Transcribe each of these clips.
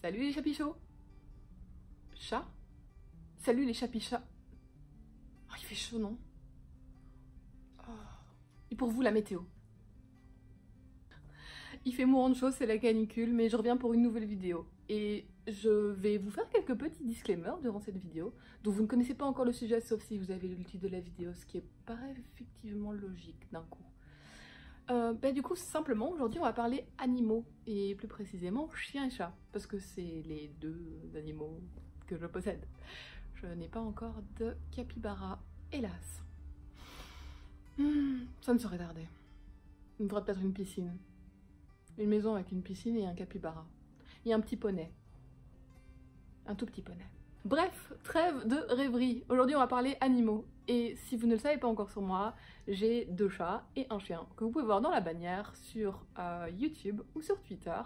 Salut les chapichos. Chat. Salut les chapichats. Oh, il fait chaud, non? Oh. Et pour vous, la météo. Il fait mourant de chaud, c'est la canicule, mais je reviens pour une nouvelle vidéo. Et je vais vous faire quelques petits disclaimers durant cette vidéo, dont vous ne connaissez pas encore le sujet, sauf si vous avez lu le titre de la vidéo, ce qui paraît effectivement logique d'un coup. Du coup, simplement, aujourd'hui, on va parler animaux, et plus précisément, chien et chat, parce que c'est les deux animaux que je possède. Je n'ai pas encore de capybara, hélas. Ça ne saurait tarder. Il me faudrait peut-être une piscine. Une maison avec une piscine et un capybara. Et un petit poney. Un tout petit poney. Bref, trêve de rêverie. Aujourd'hui, on va parler animaux. Et si vous ne le savez pas encore sur moi, j'ai 2 chats et un chien que vous pouvez voir dans la bannière sur YouTube ou sur Twitter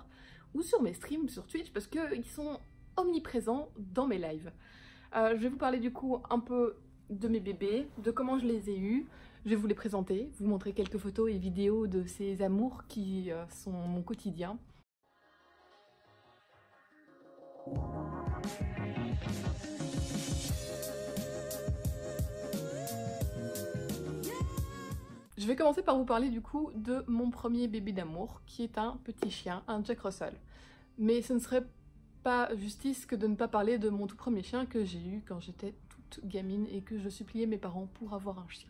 ou sur mes streams sur Twitch parce qu'ils sont omniprésents dans mes lives. Je vais vous parler du coup un peu de mes bébés, de comment je les ai eus. Je vais vous les présenter, vous montrer quelques photos et vidéos de ces amours qui sont mon quotidien. Je vais commencer par vous parler du coup de mon premier bébé d'amour, qui est un petit chien, un Jack Russell. Mais ce ne serait pas justice que de ne pas parler de mon tout premier chien que j'ai eu quand j'étais toute gamine et que je suppliais mes parents pour avoir un chien.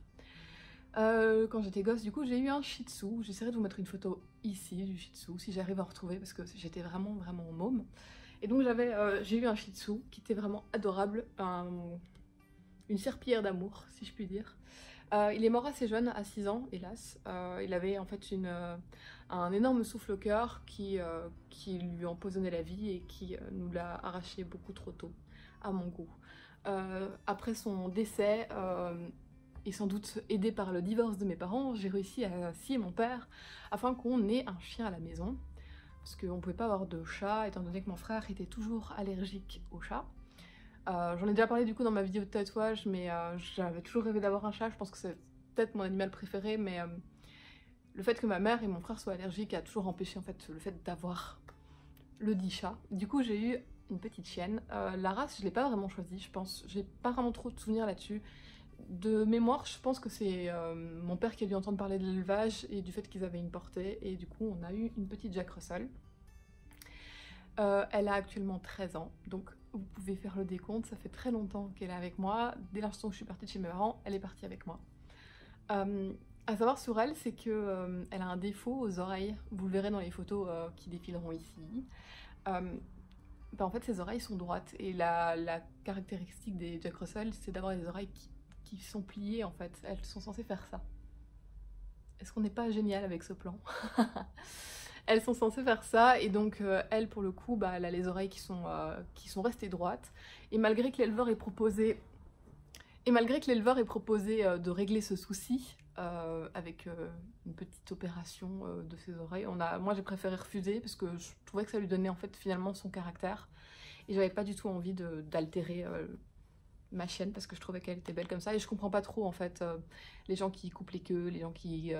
Quand j'étais gosse, du coup, j'ai eu un Shih Tzu. J'essaierai de vous mettre une photo ici du Shih Tzu, si j'arrive à retrouver, parce que j'étais vraiment môme. Et donc j'ai eu un Shih Tzu qui était vraiment adorable, une serpillière d'amour, si je puis dire. Il est mort assez jeune, à 6 ans, hélas. Il avait en fait un énorme souffle au cœur qui lui empoisonnait la vie et qui nous l'a arraché beaucoup trop tôt, à mon goût. Après son décès, et sans doute aidée par le divorce de mes parents, j'ai réussi à scier mon père afin qu'on ait un chien à la maison. Parce qu'on ne pouvait pas avoir de chat, étant donné que mon frère était toujours allergique aux chats. J'en ai déjà parlé du coup dans ma vidéo de tatouage, mais j'avais toujours rêvé d'avoir un chat. Je pense que c'est peut-être mon animal préféré, mais le fait que ma mère et mon frère soient allergiques a toujours empêché en fait le fait d'avoir le dit chat. Du coup j'ai eu une petite chienne. La race je l'ai pas vraiment choisie, je pense. J'ai pas vraiment trop de souvenirs là-dessus. De mémoire, je pense que c'est mon père qui a dû entendre parler de l'élevage et du fait qu'ils avaient une portée, et du coup on a eu une petite Jack Russell. Elle a actuellement 13 ans, donc vous pouvez faire le décompte, ça fait très longtemps qu'elle est avec moi. Dès l'instant où je suis partie de chez mes parents, elle est partie avec moi. À savoir sur elle, c'est que elle a un défaut aux oreilles, vous le verrez dans les photos qui défileront ici. En fait ses oreilles sont droites, et la caractéristique des Jack Russell, c'est d'avoir des oreilles qui sont pliées en fait, elles sont censées faire ça. Est-ce qu'on n'est pas génial avec ce plan? Elles sont censées faire ça, et donc elle pour le coup, elle a les oreilles qui sont restées droites, et malgré que l'éleveur ait proposé de régler ce souci avec une petite opération de ses oreilles, moi j'ai préféré refuser parce que je trouvais que ça lui donnait en fait finalement son caractère, et j'avais pas du tout envie d'altérer ma chienne parce que je trouvais qu'elle était belle comme ça, et je comprends pas trop en fait les gens qui coupent les queues, les gens qui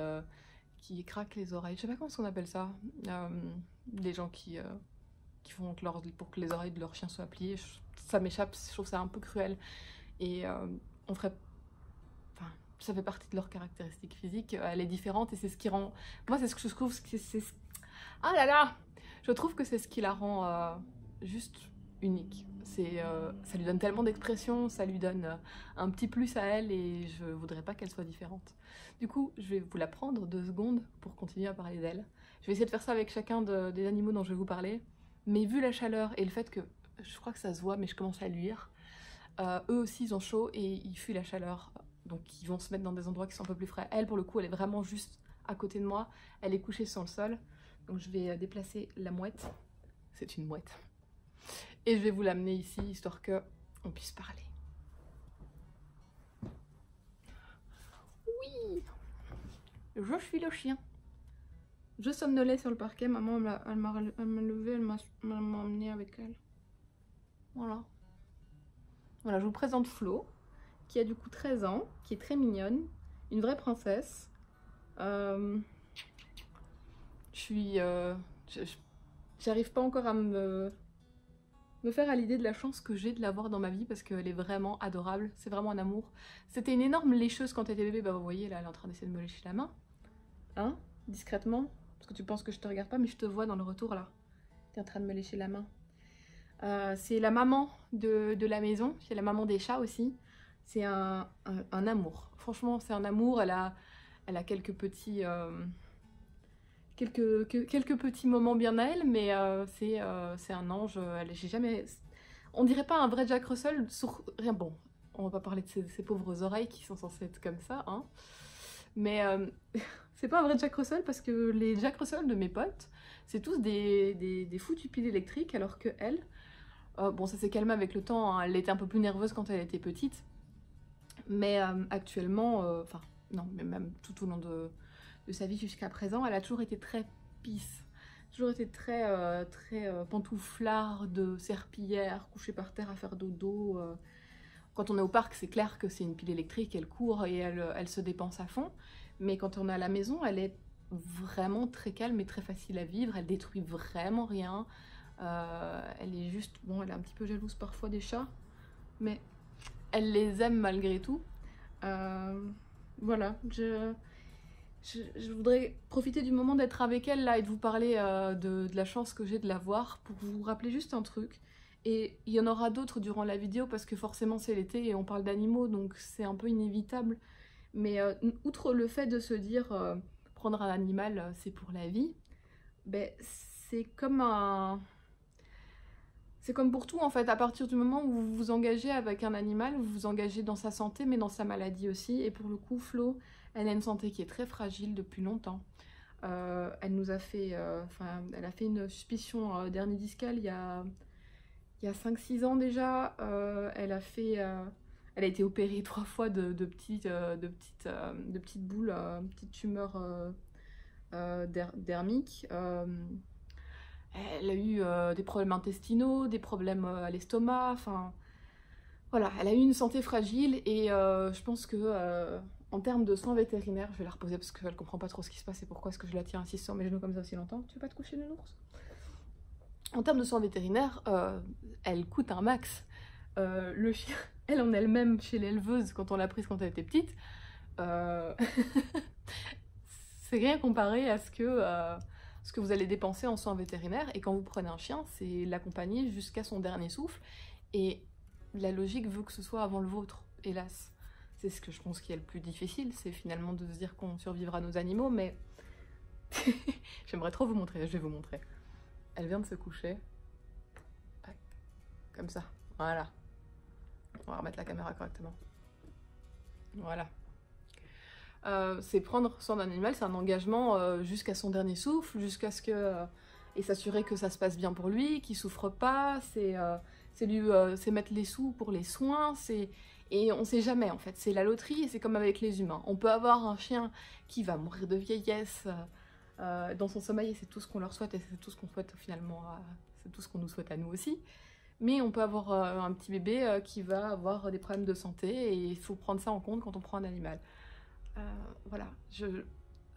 craquent les oreilles, je sais pas comment on appelle ça, les gens qui font pour que les oreilles de leur chien soient pliées, ça m'échappe, je trouve ça un peu cruel, et on ferait... Enfin, ça fait partie de leur caractéristique physique, elle est différente, et c'est ce qui rend... Moi c'est ce que je trouve, ah là là, je trouve que c'est ce qui la rend juste unique. Ça lui donne tellement d'expression, ça lui donne un petit plus à elle, et je voudrais pas qu'elle soit différente. Du coup, je vais vous la prendre 2 secondes pour continuer à parler d'elle. Je vais essayer de faire ça avec chacun des animaux dont je vais vous parler, mais vu la chaleur et le fait que, je crois que ça se voit, mais je commence à luire, eux aussi ils ont chaud et ils fuient la chaleur, donc ils vont se mettre dans des endroits qui sont un peu plus frais. Elle pour le coup, elle est vraiment juste à côté de moi, elle est couchée sur le sol, donc je vais déplacer la mouette, c'est une mouette. Et je vais vous l'amener ici, histoire qu'on puisse parler. Oui, je suis le chien. Je somnolais sur le parquet, maman elle m'a levée, elle m'a emmenée avec elle. Voilà. Voilà, je vous présente Flo, qui a du coup 13 ans, qui est très mignonne, une vraie princesse. J'arrive pas encore à me me faire à l'idée de la chance que j'ai de l'avoir dans ma vie parce qu'elle est vraiment adorable, c'est vraiment un amour. C'était une énorme lécheuse quand elle était bébé, bah vous voyez là elle est en train d'essayer de me lécher la main. Hein? Discrètement, parce que tu penses que je te regarde pas mais je te vois dans le retour là. T'es en train de me lécher la main. C'est la maman de la maison, c'est la maman des chats aussi. C'est un amour, franchement c'est un amour, elle a quelques petits... quelques petits moments bien à elle, mais c'est un ange. J'ai jamais... On dirait pas un vrai Jack Russell sur rien. Bon, on va pas parler de ces pauvres oreilles qui sont censées être comme ça, hein. Mais c'est pas un vrai Jack Russell parce que les Jack Russell de mes potes, c'est tous des foutus piles électriques, alors que elle, bon, ça s'est calmé avec le temps. Hein, elle était un peu plus nerveuse quand elle était petite, mais actuellement, enfin non, mais même tout au long de sa vie jusqu'à présent, elle a toujours été très peace, toujours été très, pantouflarde, serpillière, couchée par terre à faire dodo. Quand on est au parc, c'est clair que c'est une pile électrique, elle court et elle se dépense à fond, mais quand on est à la maison, elle est vraiment très calme et très facile à vivre, elle détruit vraiment rien, elle est juste, bon, elle est un petit peu jalouse parfois des chats, mais elle les aime malgré tout. Voilà, je voudrais profiter du moment d'être avec elle là et de vous parler de la chance que j'ai de la voir pour vous rappeler juste un truc. Et il y en aura d'autres durant la vidéo parce que forcément c'est l'été et on parle d'animaux donc c'est un peu inévitable. Mais outre le fait de se dire prendre un animal c'est pour la vie, ben, c'est comme un... C'est comme pour tout en fait, à partir du moment où vous vous engagez avec un animal, vous vous engagez dans sa santé mais dans sa maladie aussi. Et pour le coup, Flo, elle a une santé qui est très fragile depuis longtemps. Elle nous a fait, elle a fait une suspicion d'hernie discale il y a 5-6 ans déjà. Elle a été opérée 3 fois de petites boules, petites tumeurs dermiques. Elle a eu des problèmes intestinaux, des problèmes à l'estomac, enfin... Voilà, elle a eu une santé fragile et je pense que en termes de soins vétérinaires, je vais la reposer parce qu'elle comprend pas trop ce qui se passe et pourquoi est-ce que je la tiens assise sur mes genoux comme ça aussi longtemps. Tu veux pas te coucher, nounours? En termes de soins vétérinaires, elle coûte un max. Le chien, elle en elle-même, chez l'éleveuse, quand on l'a prise quand elle était petite, c'est rien comparé à ce que vous allez dépenser en soins vétérinaires. Et quand vous prenez un chien, c'est l'accompagner jusqu'à son dernier souffle. Et la logique veut que ce soit avant le vôtre, hélas. C'est ce que je pense qui est le plus difficile, c'est finalement de se dire qu'on survivra à nos animaux, mais... J'aimerais trop vous montrer, je vais vous montrer. Elle vient de se coucher. Comme ça, voilà. On va remettre la caméra correctement. Voilà. C'est prendre soin d'un animal, c'est un engagement jusqu'à son dernier souffle, jusqu'à ce que... et s'assurer que ça se passe bien pour lui, qu'il souffre pas, c'est mettre les sous pour les soins, et on sait jamais en fait, c'est la loterie et c'est comme avec les humains. On peut avoir un chien qui va mourir de vieillesse dans son sommeil et c'est tout ce qu'on leur souhaite et c'est tout ce qu'on souhaite finalement, c'est tout ce qu'on nous souhaite à nous aussi. Mais on peut avoir un petit bébé qui va avoir des problèmes de santé et il faut prendre ça en compte quand on prend un animal. Voilà,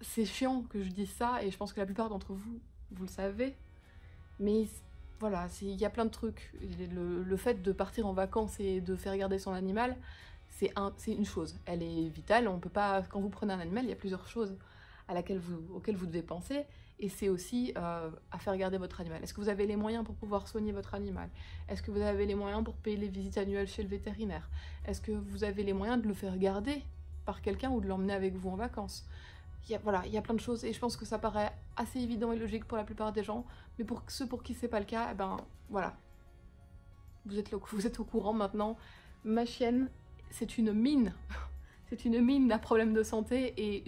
c'est chiant que je dise ça et je pense que la plupart d'entre vous, vous le savez, mais voilà, il y a plein de trucs. Le fait de partir en vacances et de faire garder son animal, c'est une chose, elle est vitale, on peut pas, quand vous prenez un animal, il y a plusieurs choses auxquelles vous devez penser, et c'est aussi à faire garder votre animal. Est-ce que vous avez les moyens pour pouvoir soigner votre animal? Est-ce que vous avez les moyens pour payer les visites annuelles chez le vétérinaire? Est-ce que vous avez les moyens de le faire garder par quelqu'un ou de l'emmener avec vous en vacances? Voilà, il y a plein de choses et je pense que ça paraît assez évident et logique pour la plupart des gens, mais pour ceux pour qui c'est pas le cas, eh ben voilà, vous êtes au courant maintenant. Ma chienne, c'est une mine, c'est une mine à problèmes de santé et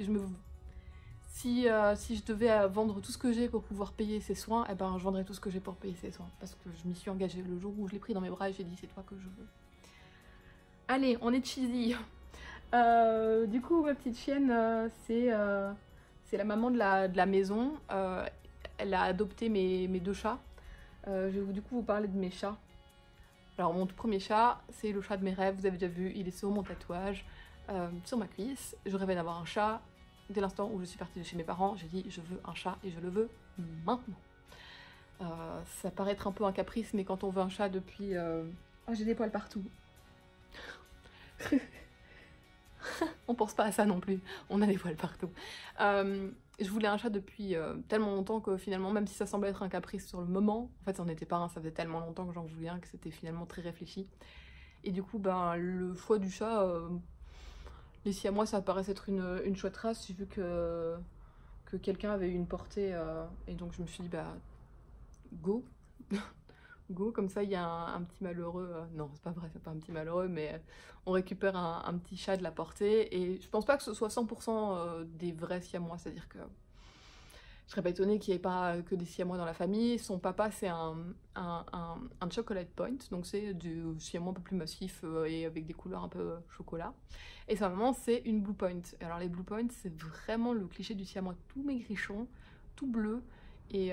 si je devais vendre tout ce que j'ai pour pouvoir payer ses soins, eh ben je vendrais tout ce que j'ai pour payer ses soins parce que je m'y suis engagée le jour où je l'ai pris dans mes bras et j'ai dit c'est toi que je veux. Allez, on est cheesy. Du coup, ma petite chienne, c'est la maman de la maison. Elle a adopté mes 2 chats. Je vais du coup vous parler de mes chats. Alors, mon tout premier chat, c'est le chat de mes rêves. Vous avez déjà vu, il est sur mon tatouage, sur ma cuisse. Je rêvais d'avoir un chat. Dès l'instant où je suis partie de chez mes parents, j'ai dit je veux un chat et je le veux maintenant. Ça paraît être un peu un caprice, mais quand on veut un chat depuis... Oh, j'ai des poils partout. On pense pas à ça non plus, on a des poils partout. Je voulais un chat depuis tellement longtemps que finalement, même si ça semblait être un caprice sur le moment, en fait ça n'en était pas un, ça faisait tellement longtemps que j'en voulais un que c'était finalement très réfléchi. Et du coup, ben, le choix du chat, les siamois ça paraissait être une chouette race, j'ai vu que quelqu'un avait eu une portée, et donc je me suis dit, bah, go. Go, comme ça il y a un petit malheureux, non c'est pas vrai, c'est pas un petit malheureux, mais on récupère un petit chat de la portée, et je pense pas que ce soit 100% des vrais siamois, c'est à dire que je serais pas étonnée qu'il n'y ait pas que des siamois dans la famille. Son papa c'est un chocolate point, donc c'est du siamois un peu plus massif et avec des couleurs un peu chocolat, et sa maman c'est une blue point. Alors les blue points c'est vraiment le cliché du siamois tout maigrichon, tout bleu, et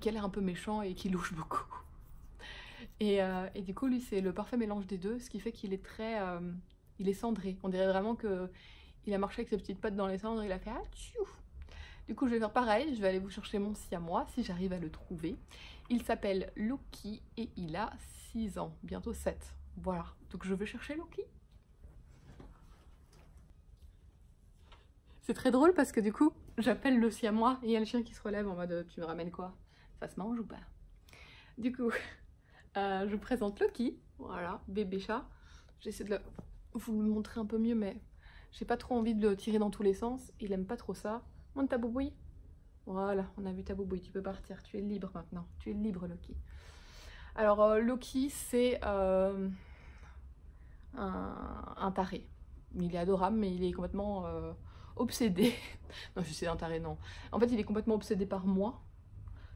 qui a l'air un peu méchant et qui louche beaucoup. Et du coup, lui, c'est le parfait mélange des deux, ce qui fait qu'il est très... il est cendré. On dirait vraiment que il a marché avec ses petites pattes dans les cendres, il a fait « Ah, tchou !» Du coup, je vais faire pareil, je vais aller vous chercher mon siamois, si j'arrive à le trouver. Il s'appelle Loki et il a 6 ans, bientôt 7. Voilà, donc je vais chercher Loki. C'est très drôle parce que du coup, j'appelle le siamois et il y a le chien qui se relève en mode « Tu me ramènes quoi? Ça se mange ou pas ?» Du coup... je vous présente Loki, voilà, bébé chat. J'essaie de vous le montrer un peu mieux, mais j'ai pas trop envie de le tirer dans tous les sens. Il aime pas trop ça. Monte ta boubouille. Voilà, on a vu ta boubouille, tu peux partir. Tu es libre maintenant. Tu es libre, Loki. Alors, Loki, c'est un taré. Il est adorable, mais il est complètement obsédé. Non, je sais, un taré, non. En fait, il est complètement obsédé par moi.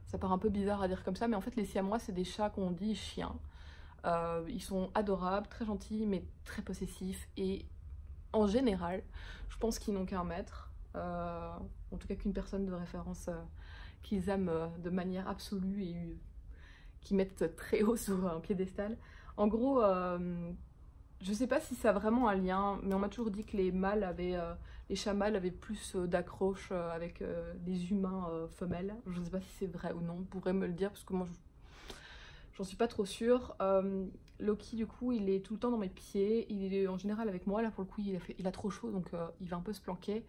Ça paraît un peu bizarre à dire comme ça, mais en fait les siamois c'est des chats qu'on dit chiens. Ils sont adorables, très gentils, mais très possessifs, et en général, je pense qu'ils n'ont qu'un maître, en tout cas qu'une personne de référence qu'ils aiment de manière absolue et qui mettent très haut sur un piédestal. En gros, je sais pas si ça a vraiment un lien, mais on m'a toujours dit que les chats mâles avaient plus d'accroche avec les humains femelles. Je ne sais pas si c'est vrai ou non, on pourrait me le dire parce que moi j'en suis pas trop sûre. Loki du coup il est tout le temps dans mes pieds, il est en général avec moi, là pour le coup il a trop chaud donc il va un peu se planquer.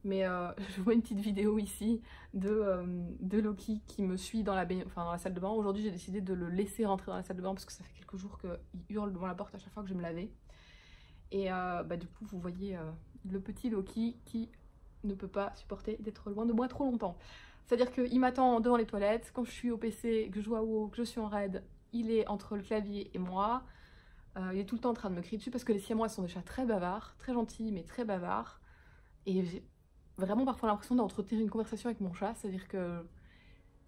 Mais je vois une petite vidéo ici de Loki qui me suit dans dans la salle de bain. Aujourd'hui j'ai décidé de le laisser rentrer dans la salle de bain parce que ça fait quelques jours qu'il hurle devant la porte à chaque fois que je vais me laver. Et bah, du coup vous voyez le petit Loki qui ne peut pas supporter d'être loin de moi trop longtemps. C'est-à-dire qu'il m'attend devant les toilettes, quand je suis au PC, que je joue à WoW, que je suis en raid, il est entre le clavier et moi. Il est tout le temps en train de me crier dessus parce que les siamois sont des chats très bavards, très gentils mais très bavards. Et j'ai vraiment parfois l'impression d'entretenir une conversation avec mon chat, c'est-à-dire que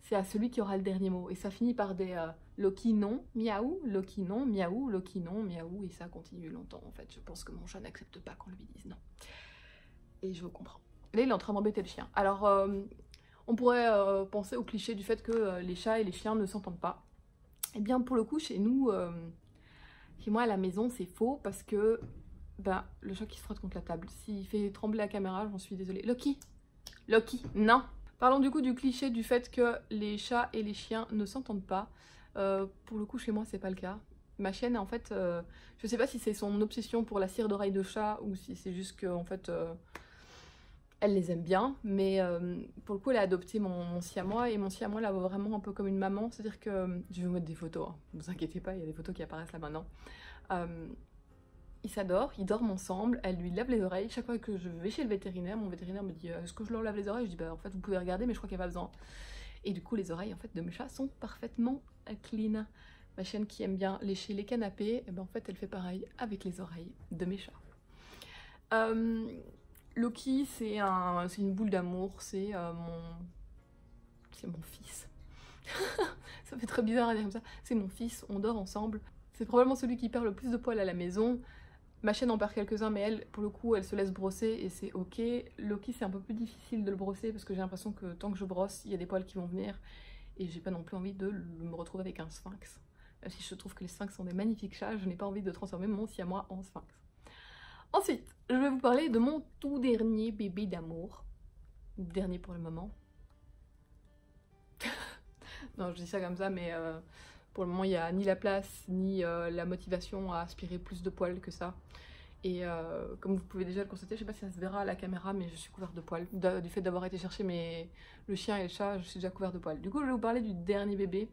c'est à celui qui aura le dernier mot. Et ça finit par des Loki non, miaou, Loki non, miaou, Loki non, miaou, et ça continue longtemps en fait. Je pense que mon chat n'accepte pas qu'on lui dise non. Et je vous comprends. Là il est en train d'embêter le chien. Alors on pourrait penser au cliché du fait que les chats et les chiens ne s'entendent pas. Et bien pour le coup chez nous, chez moi à la maison c'est faux parce que bah, le chat qui se frotte contre la table. S'il fait trembler la caméra, j'en suis désolée. Loki! Loki! Non! Parlons du coup du cliché du fait que les chats et les chiens ne s'entendent pas. Pour le coup, chez moi, c'est pas le cas. Ma chienne, en fait, je sais pas si c'est son obsession pour la cire d'oreille de chat ou si c'est juste que, en fait, elle les aime bien. Mais pour le coup, elle a adopté mon siamois et mon siamois la voit vraiment un peu comme une maman. C'est-à-dire que, je vais vous mettre des photos, hein. Ne vous inquiétez pas, il y a des photos qui apparaissent là maintenant. Ils s'adorent, ils dorment ensemble, elle lui lave les oreilles. Chaque fois que je vais chez le vétérinaire, mon vétérinaire me dit est-ce que je leur lave les oreilles? Je dis bah en fait vous pouvez regarder mais je crois qu'il n'y a pas besoin. Et du coup les oreilles en fait de mes chats sont parfaitement clean. Ma chienne qui aime bien lécher les canapés, et ben en fait elle fait pareil avec les oreilles de mes chats. Loki c'est une boule d'amour, c'est mon fils. Ça fait très bizarre à dire comme ça. C'est mon fils, on dort ensemble. C'est probablement celui qui perd le plus de poils à la maison. Ma chienne en perd quelques-uns, mais elle, pour le coup, elle se laisse brosser et c'est ok. Loki, c'est un peu plus difficile de le brosser parce que j'ai l'impression que tant que je brosse, il y a des poils qui vont venir. Et j'ai pas non plus envie de me retrouver avec un sphinx. Même si je trouve que les sphinx sont des magnifiques chats, je n'ai pas envie de transformer mon siamois en sphinx. Ensuite, je vais vous parler de mon tout dernier bébé d'amour. Dernier pour le moment. Non, je dis ça comme ça, mais pour le moment, il n'y a ni la place, ni la motivation à aspirer plus de poils que ça. Et comme vous pouvez déjà le constater, je sais pas si ça se verra à la caméra, mais je suis couverte de poils. Du fait d'avoir été chercher le chien et le chat, je suis déjà couverte de poils. Du coup, je vais vous parler du dernier bébé.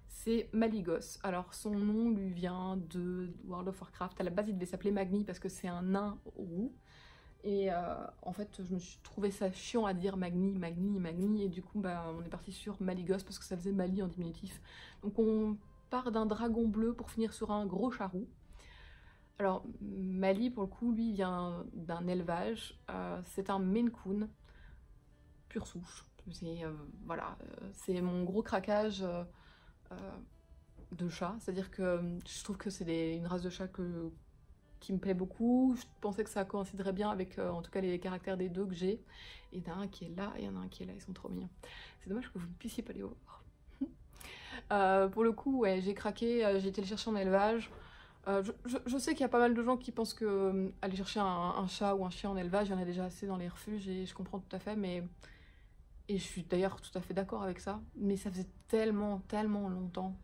C'est Malygos. Alors, son nom lui vient de World of Warcraft. À la base, il devait s'appeler Magni parce que c'est un nain roux. Et en fait, je me suis trouvé ça chiant à dire Magni, Magni, Magni. Et du coup, bah, on est parti sur Malygos parce que ça faisait Mali en diminutif. Donc, on part d'un dragon bleu pour finir sur un gros charroux. Alors, Mali, pour le coup, lui, vient d'un élevage. C'est un Maine Coon, pure souche. Voilà, c'est mon gros craquage de chat. C'est-à-dire que je trouve que c'est une race de chat qui me plaît beaucoup. Je pensais que ça coïnciderait bien avec, en tout cas, les caractères des deux que j'ai. Et il y en a un qui est là, et il y en a un qui est là. Ils sont trop mignons. C'est dommage que vous ne puissiez pas les voir. Pour le coup, ouais, j'ai craqué. J'ai été le chercher en élevage. Je sais qu'il y a pas mal de gens qui pensent que aller chercher un chat ou un chien en élevage, il y en a déjà assez dans les refuges et je comprends tout à fait, et je suis d'ailleurs tout à fait d'accord avec ça, mais ça faisait tellement longtemps.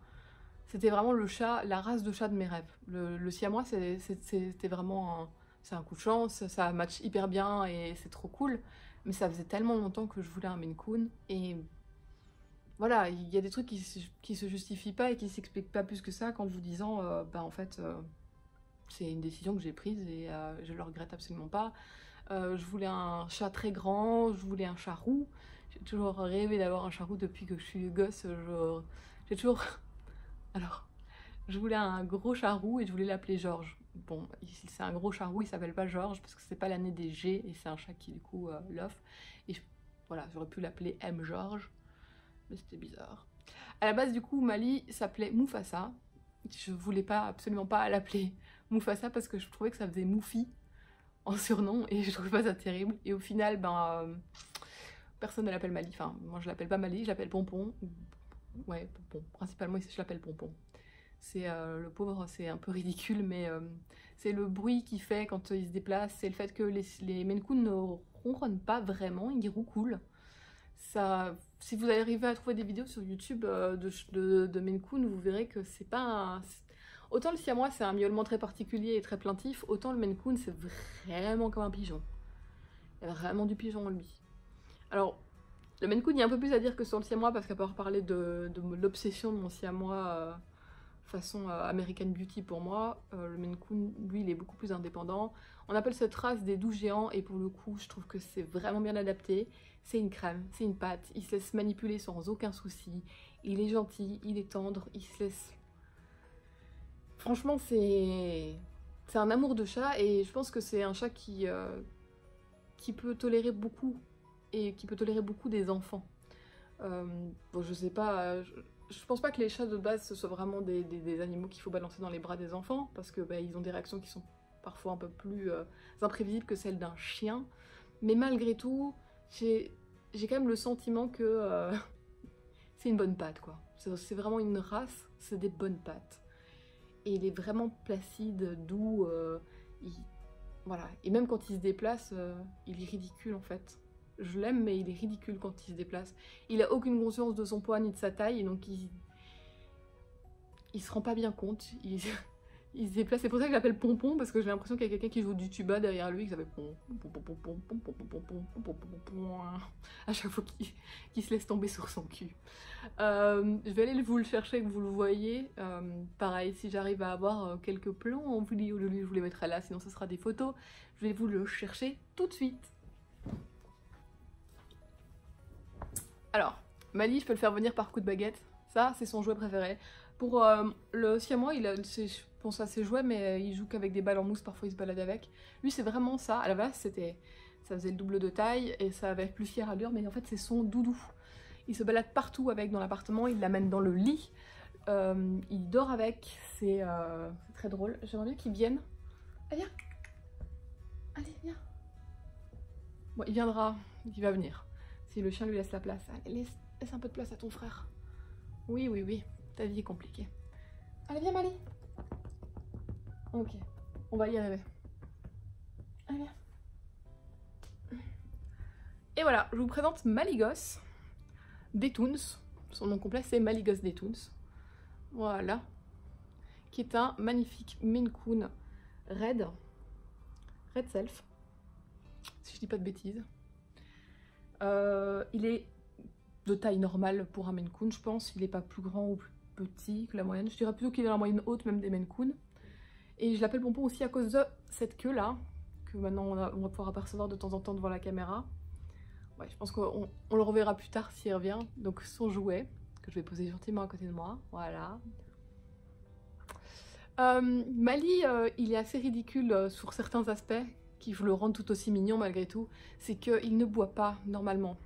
C'était vraiment le chat, la race de chat de mes rêves. Le siamois, c'était vraiment c'est un coup de chance, ça match hyper bien et c'est trop cool, mais ça faisait tellement longtemps que je voulais un Maine Coon et voilà, il y a des trucs qui se justifient pas et qui s'expliquent pas plus que ça qu'en vous disant, bah en fait, c'est une décision que j'ai prise et je le regrette absolument pas. Je voulais un chat très grand, je voulais un chat roux. J'ai toujours rêvé d'avoir un chat roux depuis que je suis gosse. J'ai toujours... Alors, je voulais un gros chat roux et je voulais l'appeler Georges. Bon, si c'est un gros chat roux, il s'appelle pas Georges parce que c'est pas l'année des G et c'est un chat qui du coup l'offre. Et voilà, j'aurais pu l'appeler M. Georges. Mais c'était bizarre. À la base, du coup, Mali s'appelait Mufasa. Je voulais pas, absolument pas l'appeler Mufasa parce que je trouvais que ça faisait Moufi en surnom et je trouvais pas ça terrible. Et au final, personne ne l'appelle Mali. Enfin, moi je l'appelle pas Mali, je l'appelle Pompon. Ouais, Pompon. Principalement, je l'appelle Pompon. C'est le pauvre, c'est un peu ridicule, mais c'est le bruit qu'il fait quand il se déplace. C'est le fait que les Maine Coon ne ronronnent pas vraiment, ils roucoulent. Ça, si vous arrivez à trouver des vidéos sur YouTube de Maine Coon, vous verrez que c'est pas un... Autant le siamois c'est un miaulement très particulier et très plaintif, autant le Maine Coon c'est vraiment comme un pigeon. Il y a vraiment du pigeon en lui. Alors, le Maine Coon il y a un peu plus à dire que sur le siamois parce qu'à part parler de l'obsession de mon siamois façon American Beauty pour moi, le Maine Coon lui il est beaucoup plus indépendant. On appelle cette race des doux géants et pour le coup je trouve que c'est vraiment bien adapté. C'est une crème, c'est une pâte, il se laisse manipuler sans aucun souci, il est gentil, il est tendre, il se laisse... Franchement c'est un amour de chat et je pense que c'est un chat qui peut tolérer beaucoup et qui peut tolérer beaucoup des enfants. Bon je sais pas, je pense pas que les chats de base ce soit vraiment des animaux qu'il faut balancer dans les bras des enfants parce que ils ont des réactions qui sont parfois un peu plus imprévisibles que celles d'un chien, mais malgré tout j'ai quand même le sentiment que c'est une bonne patte quoi. C'est vraiment une race, c'est des bonnes pattes. Et il est vraiment placide, doux, voilà. Et même quand il se déplace, il est ridicule en fait. Je l'aime mais il est ridicule quand il se déplace. Il a aucune conscience de son poids ni de sa taille, et donc il se rend pas bien compte. Il se déplace, c'est pour ça que je l'appelle Pompon, parce que j'ai l'impression qu'il y a quelqu'un qui joue du tuba derrière lui, qui s'appelle à chaque fois qu'il se laisse tomber sur son cul. Je vais aller vous le chercher, que vous le voyez. Pareil, si j'arrive à avoir quelques plans en vidéo de lui, je vous les mettrai là, sinon ce sera des photos. Je vais vous le chercher tout de suite. Alors, Mali, je peux le faire venir par coup de baguette. Ça, c'est son jouet préféré. Pour le siamois, il a, je pense à ses jouets, mais il joue qu'avec des balles en mousse, parfois il se balade avec. Lui, c'est vraiment ça. À la base, ça faisait le double de taille et ça avait plus fière allure, mais en fait, c'est son doudou. Il se balade partout avec dans l'appartement, il l'amène dans le lit, il dort avec, c'est très drôle. J'aimerais bien qu'il vienne. Allez, viens. Allez, viens. Bon, il viendra, il va venir. Si le chien lui laisse la place. Allez, laisse un peu de place à ton frère. Oui, oui, oui. Ta vie est compliquée. Allez, viens, Mali. Ok, on va y arriver. Allez, viens. Et voilà, je vous présente Malygos des Toons. Son nom complet c'est Maligos des Toons. Voilà. Qui est un magnifique Maine Coon Red Self, si je dis pas de bêtises. Il est de taille normale pour un Maine Coon, je pense. Il n'est pas plus grand ou plus petit que la moyenne. Je dirais plutôt qu'il est dans la moyenne haute même des Maine Coon. Et je l'appelle Pompon aussi à cause de cette queue là, que maintenant on va pouvoir apercevoir de temps en temps devant la caméra. Ouais, je pense qu'on le reverra plus tard s'il revient. Donc son jouet, que je vais poser gentiment à côté de moi, voilà. Mali, il est assez ridicule sur certains aspects, qui le rendent tout aussi mignon malgré tout. C'est qu'il ne boit pas normalement.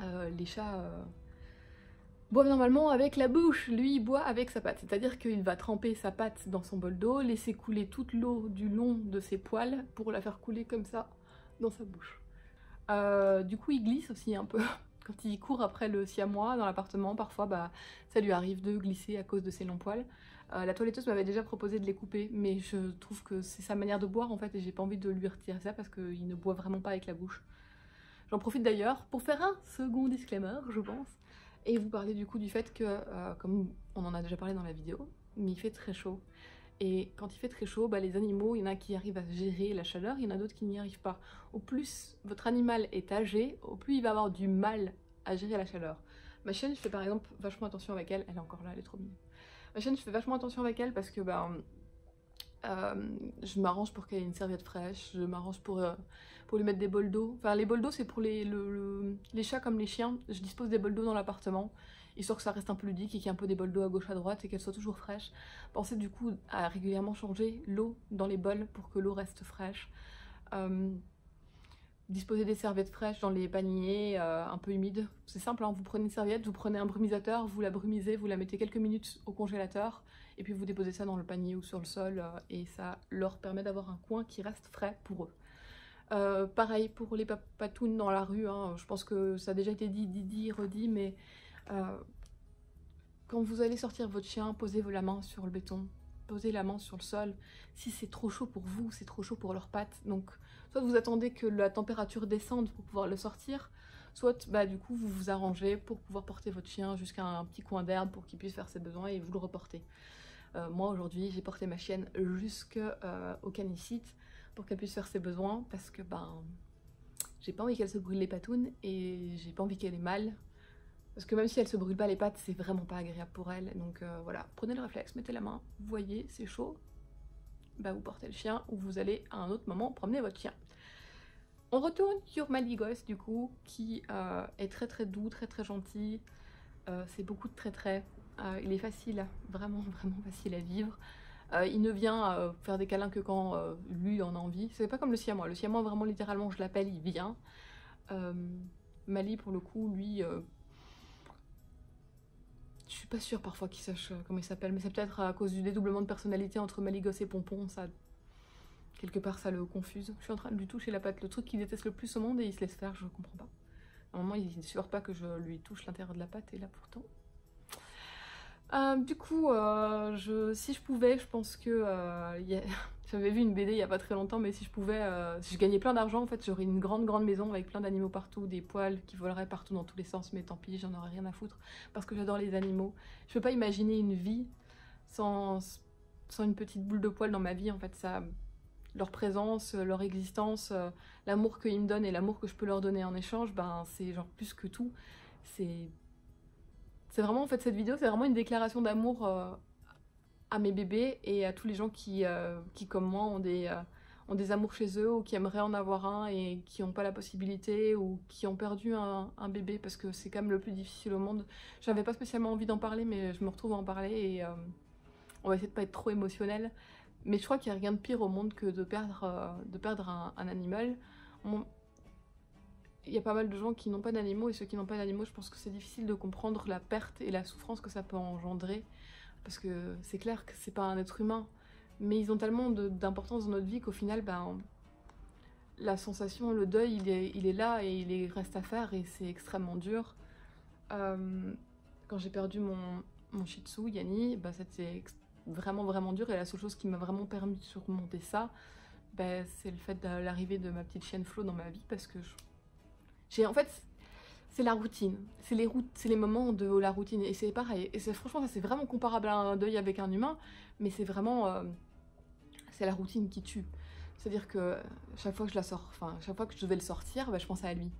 Les chats boivent normalement avec la bouche, lui il boit avec sa patte. C'est-à-dire qu'il va tremper sa patte dans son bol d'eau, laisser couler toute l'eau du long de ses poils pour la faire couler comme ça dans sa bouche. Du coup il glisse aussi un peu. Quand il court après le siamois dans l'appartement, parfois bah, ça lui arrive de glisser à cause de ses longs poils. La toiletteuse m'avait déjà proposé de les couper, mais je trouve que c'est sa manière de boire en fait, et j'ai pas envie de lui retirer ça parce qu'il ne boit vraiment pas avec la bouche. J'en profite d'ailleurs pour faire un second disclaimer, je pense, et vous parler du coup du fait que, comme on en a déjà parlé dans la vidéo, mais il fait très chaud. Et quand il fait très chaud, bah, les animaux, il y en a qui arrivent à gérer la chaleur, il y en a d'autres qui n'y arrivent pas. Au plus votre animal est âgé, au plus il va avoir du mal à gérer la chaleur. Ma chienne, je fais par exemple vachement attention avec elle, elle est encore là, elle est trop mignonne. Ma chienne, je fais vachement attention avec elle parce que bah, je m'arrange pour qu'elle ait une serviette fraîche, je m'arrange pour lui mettre des bols d'eau. Enfin, les bols d'eau, c'est pour les chats comme les chiens. Je dispose des bols d'eau dans l'appartement, histoire que ça reste un peu ludique et qu'il y ait un peu des bols d'eau à gauche à droite et qu'elle soit toujours fraîche. Pensez du coup à régulièrement changer l'eau dans les bols pour que l'eau reste fraîche. Disposer des serviettes fraîches dans les paniers un peu humides. C'est simple, hein, vous prenez une serviette, vous prenez un brumisateur, vous la brumisez, vous la mettez quelques minutes au congélateur et puis vous déposez ça dans le panier ou sur le sol et ça leur permet d'avoir un coin qui reste frais pour eux. Pareil pour les patounes dans la rue, hein, je pense que ça a déjà été dit, redit, mais quand vous allez sortir votre chien, posez la main sur le béton, posez la main sur le sol. Si c'est trop chaud pour vous, c'est trop chaud pour leurs pattes, donc soit vous attendez que la température descende pour pouvoir le sortir, soit bah, du coup vous vous arrangez pour pouvoir porter votre chien jusqu'à un petit coin d'herbe pour qu'il puisse faire ses besoins et vous le reportez. Moi aujourd'hui j'ai porté ma chienne jusqu'au canicite pour qu'elle puisse faire ses besoins parce que ben j'ai pas envie qu'elle se brûle les patounes et j'ai pas envie qu'elle ait mal. Parce que même si elle se brûle pas les pattes, c'est vraiment pas agréable pour elle. Donc voilà, prenez le réflexe, mettez la main, vous voyez, c'est chaud, bah vous portez le chien ou vous allez à un autre moment promener votre chien. On retourne sur Maligos du coup, qui est très très doux, très très gentil. C'est beaucoup de traits. Il est facile, vraiment facile à vivre. Il ne vient faire des câlins que quand lui en a envie. C'est pas comme le siamois. Le siamois vraiment littéralement je l'appelle, il vient. Mali pour le coup, lui... je suis pas sûre parfois qu'il sache comment il s'appelle, mais c'est peut-être à cause du dédoublement de personnalité entre Maligos et Pompon, ça... Quelque part ça le confuse. Je suis en train de lui toucher la patte, le truc qu'il déteste le plus au monde et il se laisse faire, je comprends pas. Normalement il ne supporte pas que je lui touche l'intérieur de la patte et là pourtant... du coup, si je pouvais, je pense que... J'avais vu une BD il y a pas très longtemps, mais si je pouvais, si je gagnais plein d'argent, en fait, j'aurais une grande maison avec plein d'animaux partout, des poils qui voleraient partout dans tous les sens, mais tant pis, j'en aurais rien à foutre, parce que j'adore les animaux. Je peux pas imaginer une vie sans une petite boule de poils dans ma vie, en fait, ça... Leur présence, leur existence, l'amour qu'ils me donnent et l'amour que je peux leur donner en échange, ben c'est genre plus que tout. C'est vraiment, en fait, cette vidéo, c'est vraiment une déclaration d'amour à mes bébés et à tous les gens qui comme moi, ont des amours chez eux ou qui aimeraient en avoir un et qui n'ont pas la possibilité ou qui ont perdu un bébé parce que c'est quand même le plus difficile au monde. J'avais pas spécialement envie d'en parler, mais je me retrouve à en parler et on va essayer de pas être trop émotionnel. Mais je crois qu'il n'y a rien de pire au monde que de perdre un animal. Il y a pas mal de gens qui n'ont pas d'animaux et ceux qui n'ont pas d'animaux, je pense que c'est difficile de comprendre la perte et la souffrance que ça peut engendrer. Parce que c'est clair que c'est pas un être humain, mais ils ont tellement d'importance dans notre vie qu'au final, ben, la sensation, le deuil, il est là et il reste à faire et c'est extrêmement dur. Quand j'ai perdu mon Shih Tzu, Yanni, ben, c'était vraiment dur et la seule chose qui m'a vraiment permis de surmonter ça, ben, c'est le fait de l'arrivée de ma petite chienne Flo dans ma vie parce que en fait c'est la routine, c'est les moments de la routine, et c'est pareil, et franchement ça c'est vraiment comparable à un deuil avec un humain, mais c'est vraiment, c'est la routine qui tue. C'est-à-dire que chaque fois que je la sors, enfin chaque fois que je devais le sortir, bah, je pensais à lui.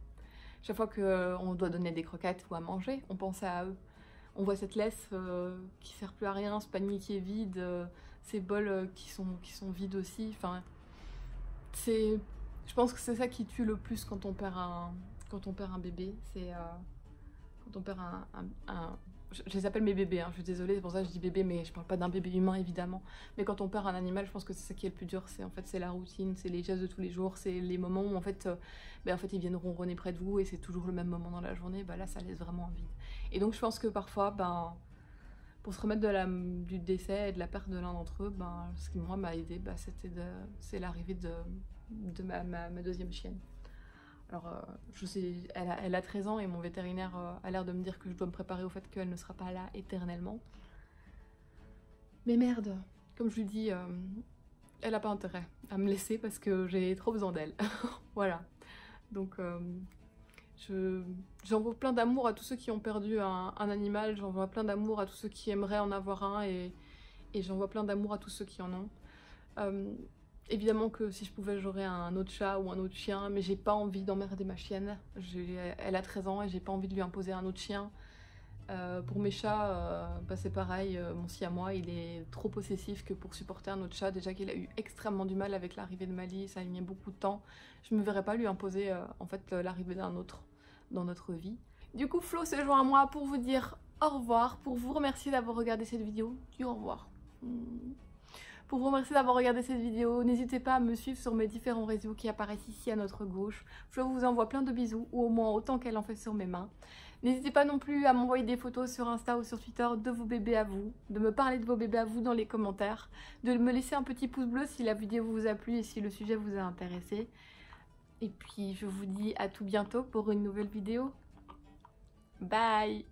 Chaque fois qu'on doit donner des croquettes ou à manger, on pense à eux. On voit cette laisse qui sert plus à rien, ce panier qui est vide, ces bols qui sont vides aussi, enfin, je pense que c'est ça qui tue le plus quand on perd un bébé, c'est quand on perd je les appelle mes bébés, hein, je suis désolée, c'est pour ça que je dis bébé, mais je parle pas d'un bébé humain évidemment. Mais quand on perd un animal, je pense que c'est ça qui est le plus dur, c'est la routine, c'est les gestes de tous les jours, c'est les moments où en fait ils viennent ronronner près de vous et c'est toujours le même moment dans la journée, bah là ça laisse vraiment un vide. Et donc je pense que parfois, pour se remettre du décès et de la perte de l'un d'entre eux, ce qui moi m'a aidé, c'est l'arrivée de ma deuxième chienne. Alors, je sais, elle a 13 ans et mon vétérinaire a l'air de me dire que je dois me préparer au fait qu'elle ne sera pas là éternellement. Mais merde, comme je lui dis, elle n'a pas intérêt à me laisser parce que j'ai trop besoin d'elle. Voilà. Donc, j'envoie plein d'amour à tous ceux qui ont perdu un animal, j'envoie plein d'amour à tous ceux qui aimeraient en avoir un et j'envoie plein d'amour à tous ceux qui en ont. Évidemment que si je pouvais, j'aurais un autre chat ou un autre chien, mais j'ai pas envie d'emmerder ma chienne. Elle a 13 ans et j'ai pas envie de lui imposer un autre chien. Pour mes chats, c'est pareil, mon siamois, il est trop possessif que pour supporter un autre chat. Déjà qu'il a eu extrêmement du mal avec l'arrivée de Mali, ça a mis beaucoup de temps. Je me verrais pas lui imposer l'arrivée d'un autre dans notre vie. Du coup, Flo se joint à moi pour vous dire au revoir, pour vous remercier d'avoir regardé cette vidéo. Dis au revoir. Pour vous remercier d'avoir regardé cette vidéo, n'hésitez pas à me suivre sur mes différents réseaux qui apparaissent ici à notre gauche. Je vous envoie plein de bisous, ou au moins autant qu'elle en fait sur mes mains. N'hésitez pas non plus à m'envoyer des photos sur Insta ou sur Twitter de vos bébés à vous, de me parler de vos bébés à vous dans les commentaires, de me laisser un petit pouce bleu si la vidéo vous a plu et si le sujet vous a intéressé. Et puis je vous dis à tout bientôt pour une nouvelle vidéo. Bye!